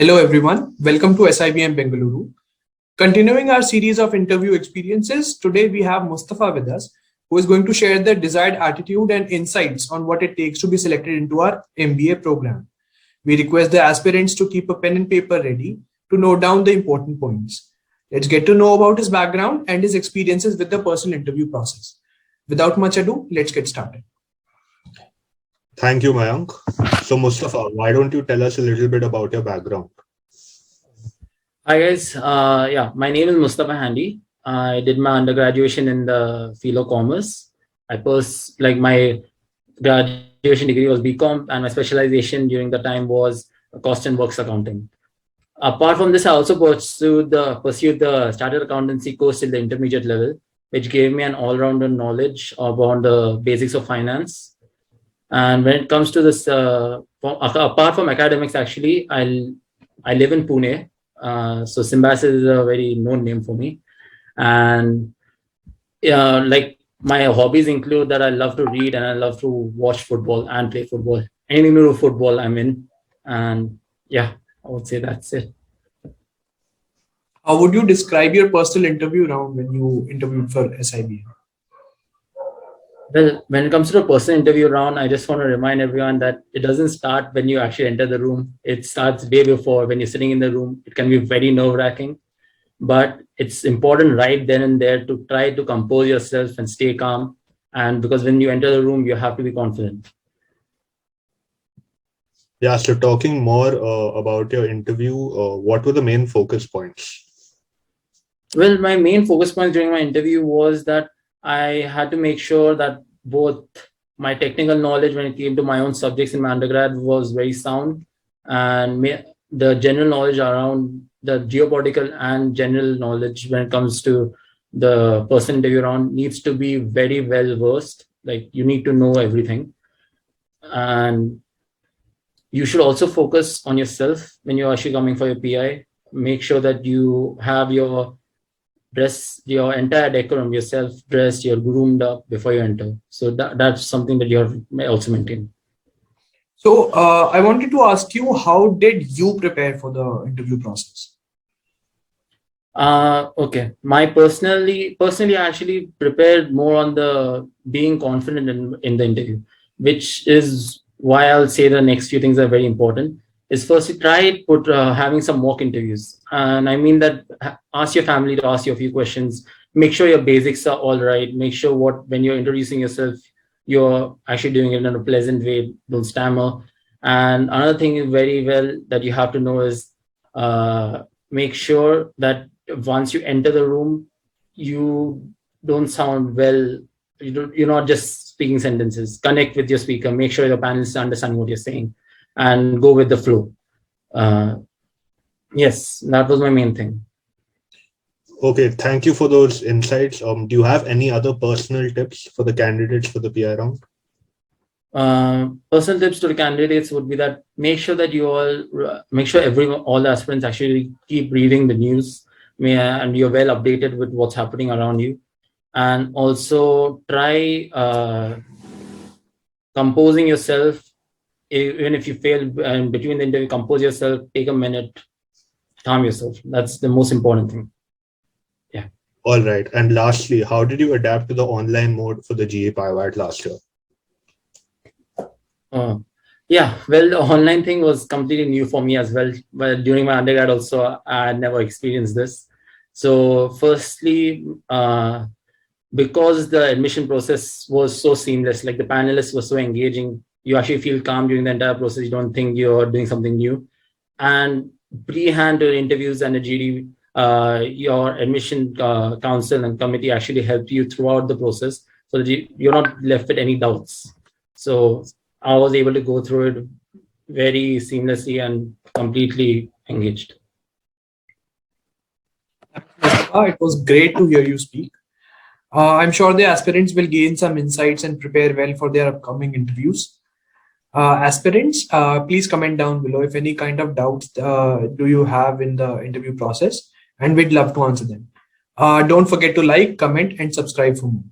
Hello everyone, welcome to SIBM Bengaluru. Continuing our series of interview experiences, today we have Mustafa with us, who is going to share the desired attitude and insights on what it takes to be selected into our MBA program. We request the aspirants to keep a pen and paper ready to note down the important points. Let's get to know about his background and his experiences with the personal interview process. Without much ado, let's get started. Thank you, Mayank. So, Mustafa, why don't you tell us a little bit about your background? Hi guys, my name is Mustafa Handy. I did my undergraduation in the field of commerce. My graduation degree was BCom, and my specialization during the time was cost and works accounting. Apart from this, I also pursued the started accountancy course till the intermediate level, which gave me an all-rounder knowledge about the basics of finance. And when it comes to this, apart from academics, actually, I live in Pune. So Symbiosis is a very known name for me. And my hobbies include that I love to read and I love to watch football and play football. Anything to do with football, I'm in. And yeah, I would say that's it. How would you describe your personal interview round when you interviewed for SIBM? Well, when it comes to the personal interview round, I just want to remind everyone that it doesn't start when you actually enter the room. It starts day before when you're sitting in the room. It can be very nerve-wracking, but it's important right then and there to try to compose yourself and stay calm. And because when you enter the room, you have to be confident. Yeah, so talking more about your interview, what were the main focus points? Well, my main focus points during my interview was that I had to make sure that both my technical knowledge when it came to my own subjects in my undergrad was very sound, and the general knowledge around the geopolitical and general knowledge when it comes to the person interview round needs to be very well versed. Like you need to know everything. And you should also focus on yourself when you're actually coming for your PI. Make sure that you have your entire decorum, yourself dressed, you're groomed up before you enter. So that's something that you have also maintained. So I wanted to ask you, how did you prepare for the interview process? Okay. Personally, I actually prepared more on the being confident in the interview, which is why I'll say the next few things are very important. Is firstly try having some mock interviews. And I mean that ask your family to ask you a few questions, make sure your basics are all right, make sure when you're introducing yourself, you're actually doing it in a pleasant way, don't stammer. And another thing very well that you have to know is make sure that once you enter the room, you don't sound well, you're not just speaking sentences, connect with your speaker, make sure your panelists understand what you're saying, and go with the flow. Yes, that was my main thing. Okay, thank you for those insights. Do you have any other personal tips for the candidates for the PI round? Personal tips to the candidates would be that make sure that all the aspirants actually keep reading the news and you're well updated with what's happening around you. And also try composing yourself. Even if you fail between the interview, compose yourself, take a minute, calm yourself. That's the most important thing. Yeah. All right. And lastly, how did you adapt to the online mode for the GEPIWAT last year? Yeah, well, the online thing was completely new for me as well. But during my undergrad also, I had never experienced this. So firstly, because the admission process was so seamless, like the panelists were so engaging, you actually feel calm during the entire process. You don't think you're doing something new. And pre-hand to interviews and the GD, your admission council and committee actually helped you throughout the process so that you're not left with any doubts. So I was able to go through it very seamlessly and completely engaged. It was great to hear you speak. I'm sure the aspirants will gain some insights and prepare well for their upcoming interviews. Aspirants, please comment down below if any kind of doubts do you have in the interview process, and we'd love to answer them. Don't forget to like, comment, and subscribe for more.